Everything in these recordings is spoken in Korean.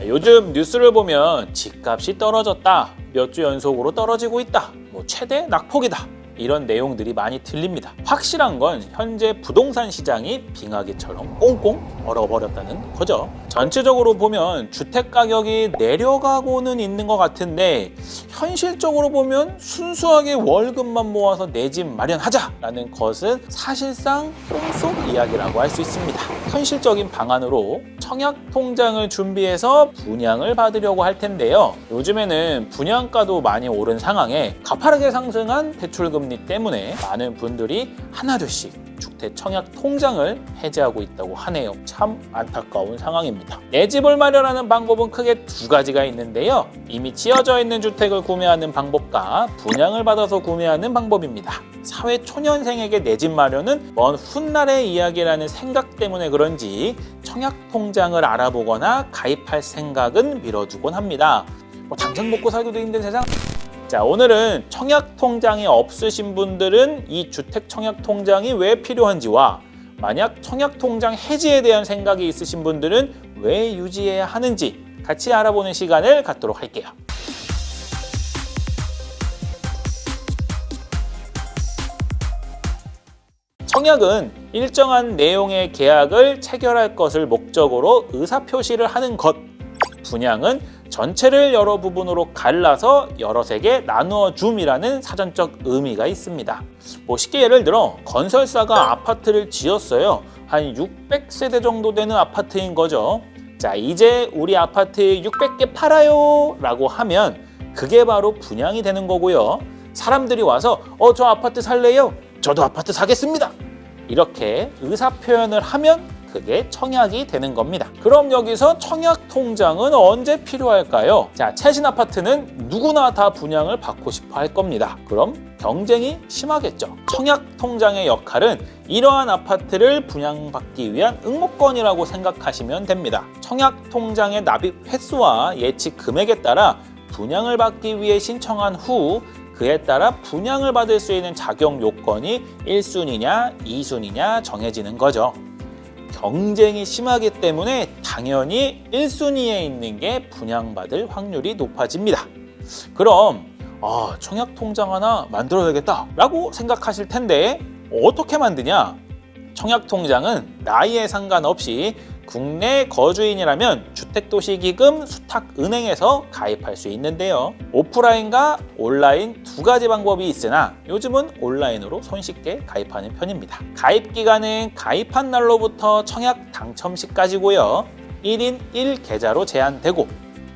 요즘 뉴스를 보면 집값이 떨어졌다, 몇 주 연속으로 떨어지고 있다, 최대 낙폭이다, 이런 내용들이 많이 들립니다. 확실한 건 현재 부동산 시장이 빙하기처럼 꽁꽁 얼어버렸다는 거죠. 전체적으로 보면 주택 가격이 내려가고는 있는 것 같은데 현실적으로 보면 순수하게 월급만 모아서 내 집 마련하자라는 것은 사실상 꿈속 이야기라고 할 수 있습니다. 현실적인 방안으로 청약 통장을 준비해서 분양을 받으려고 할 텐데요. 요즘에는 분양가도 많이 오른 상황에 가파르게 상승한 대출금리 때문에 많은 분들이 하나둘씩 주택 청약 통장을 해지하고 있다고 하네요. 참 안타까운 상황입니다. 내 집을 마련하는 방법은 크게 두 가지가 있는데요. 이미 지어져 있는 주택을 구매하는 방법과 분양을 받아서 구매하는 방법입니다. 사회 초년생에게 내 집 마련은 먼 훗날의 이야기라는 생각 때문에 그런지 청약 통장을 알아보거나 가입할 생각은 미뤄두곤 합니다. 당장 먹고 살기도 힘든 세상. 자, 오늘은 청약 통장이 없으신 분들은 이 주택 청약 통장이 왜 필요한지와 만약 청약 통장 해지에 대한 생각이 있으신 분들은 왜 유지해야 하는지 같이 알아보는 시간을 갖도록 할게요. 청약은 일정한 내용의 계약을 체결할 것을 목적으로 의사표시를 하는 것. 분양은 전체를 여러 부분으로 갈라서 여럿에게 나누어 줌이라는 사전적 의미가 있습니다. 쉽게 예를 들어 건설사가 아파트를 지었어요. 한 600세대 정도 되는 아파트인 거죠. 자, 이제 우리 아파트 600개 팔아요 라고 하면 그게 바로 분양이 되는 거고요. 사람들이 와서 저 아파트 살래요? 저도 아파트 사겠습니다. 이렇게 의사표현을 하면 그게 청약이 되는 겁니다. 그럼 여기서 청약 통장은 언제 필요할까요? 자, 최신 아파트는 누구나 다 분양을 받고 싶어 할 겁니다. 그럼 경쟁이 심하겠죠. 청약 통장의 역할은 이러한 아파트를 분양받기 위한 응모권이라고 생각하시면 됩니다. 청약 통장의 납입 횟수와 예측 금액에 따라 분양을 받기 위해 신청한 후 그에 따라 분양을 받을 수 있는 자격 요건이 1순위냐 2순위냐 정해지는 거죠. 경쟁이 심하기 때문에 당연히 1순위에 있는 게 분양받을 확률이 높아집니다. 그럼 청약 통장 하나 만들어야겠다 라고 생각하실 텐데 어떻게 만드냐? 청약 통장은 나이에 상관없이 국내 거주인이라면 주택도시기금 수탁은행에서 가입할 수 있는데요. 오프라인과 온라인 두 가지 방법이 있으나 요즘은 온라인으로 손쉽게 가입하는 편입니다. 가입 기간은 가입한 날로부터 청약 당첨 시까지고요. 1인 1계좌로 제한되고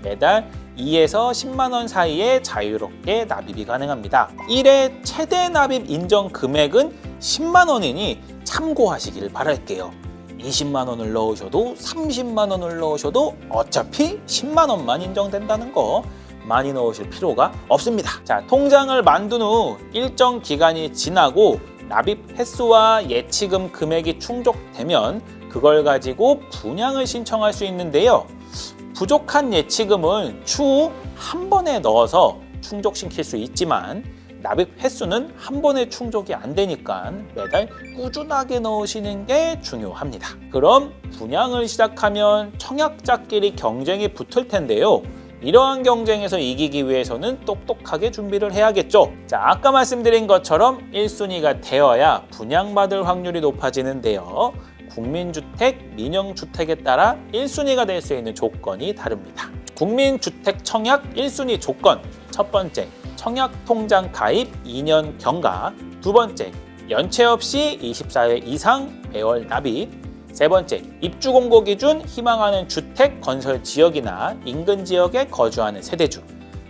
매달 2에서 10만 원 사이에 자유롭게 납입이 가능합니다. 1회 최대 납입 인정 금액은 10만 원이니 참고하시길 바랄게요. 20만 원을 넣으셔도 30만 원을 넣으셔도 어차피 10만 원만 인정된다는 거 많이 넣으실 필요가 없습니다. 자, 통장을 만든 후 일정 기간이 지나고 납입 횟수와 예치금 금액이 충족되면 그걸 가지고 분양을 신청할 수 있는데요. 부족한 예치금은 추후 한 번에 넣어서 충족시킬 수 있지만 납입 횟수는 한 번에 충족이 안 되니까 매달 꾸준하게 넣으시는 게 중요합니다. 그럼 분양을 시작하면 청약자끼리 경쟁이 붙을 텐데요. 이러한 경쟁에서 이기기 위해서는 똑똑하게 준비를 해야겠죠. 자, 아까 말씀드린 것처럼 1순위가 되어야 분양받을 확률이 높아지는데요. 국민주택, 민영주택에 따라 1순위가 될 수 있는 조건이 다릅니다. 국민주택 청약 1순위 조건, 첫 번째, 청약통장 가입 2년 경과. 두 번째, 연체 없이 24회 이상 매월 납입. 세 번째, 입주 공고 기준 희망하는 주택 건설 지역이나 인근 지역에 거주하는 세대주.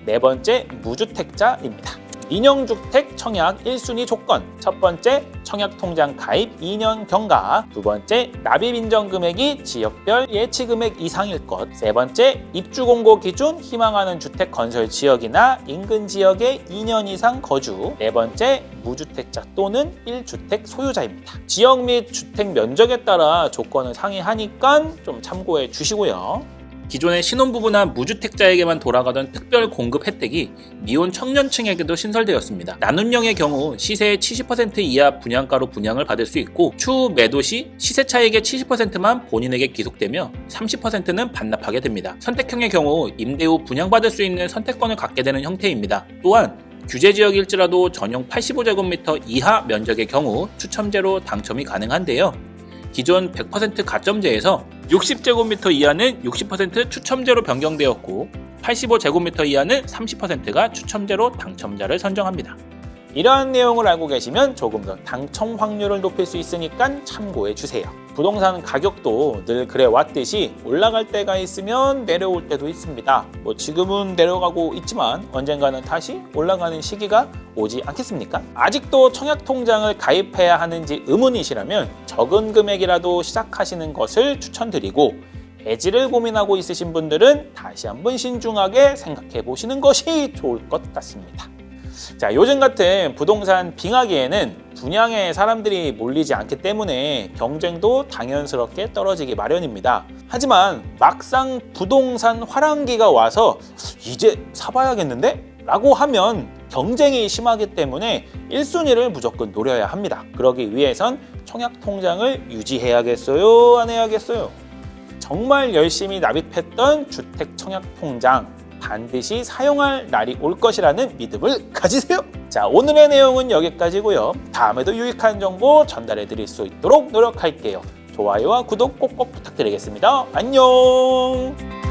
네 번째, 무주택자입니다. 민영주택 청약 1순위 조건. 첫 번째, 청약통장 가입 2년 경과. 두 번째, 납입 인정 금액이 지역별 예치 금액 이상일 것. 세 번째, 입주 공고 기준 희망하는 주택 건설 지역이나 인근 지역에 2년 이상 거주. 네 번째, 무주택자 또는 1주택 소유자입니다. 지역 및 주택 면적에 따라 조건을 상이하니까 좀 참고해 주시고요. 기존의 신혼부부나 무주택자에게만 돌아가던 특별 공급 혜택이 미혼 청년층에게도 신설되었습니다. 나눔령의 경우 시세의 70% 이하 분양가로 분양을 받을 수 있고 추후 매도 시 시세 차익의 70%만 본인에게 기속되며 30%는 반납하게 됩니다. 선택형의 경우 임대 후 분양받을 수 있는 선택권을 갖게 되는 형태입니다. 또한 규제지역일지라도 전용 85제곱미터 이하 면적의 경우 추첨제로 당첨이 가능한데요. 기존 100% 가점제에서 60제곱미터 이하는 60% 추첨제로 변경되었고 85제곱미터 이하는 30%가 추첨제로 당첨자를 선정합니다. 이러한 내용을 알고 계시면 조금 더 당첨 확률을 높일 수 있으니까 참고해 주세요. 부동산 가격도 늘 그래 왔듯이 올라갈 때가 있으면 내려올 때도 있습니다. 지금은 내려가고 있지만 언젠가는 다시 올라가는 시기가 오지 않겠습니까? 아직도 청약통장을 가입해야 하는지 의문이시라면 적은 금액이라도 시작하시는 것을 추천드리고 해지를 고민하고 있으신 분들은 다시 한번 신중하게 생각해 보시는 것이 좋을 것 같습니다. 자, 요즘 같은 부동산 빙하기에는 분양에 사람들이 몰리지 않기 때문에 경쟁도 당연스럽게 떨어지기 마련입니다. 하지만 막상 부동산 화랑기가 와서 이제 사봐야겠는데? 라고 하면 경쟁이 심하기 때문에 1순위를 무조건 노려야 합니다. 그러기 위해선 청약통장을 유지해야겠어요? 안 해야겠어요? 정말 열심히 납입했던 주택청약통장 반드시 사용할 날이 올 것이라는 믿음을 가지세요. 자, 오늘의 내용은 여기까지고요. 다음에도 유익한 정보 전달해 드릴 수 있도록 노력할게요. 좋아요와 구독 꼭꼭 부탁드리겠습니다. 안녕.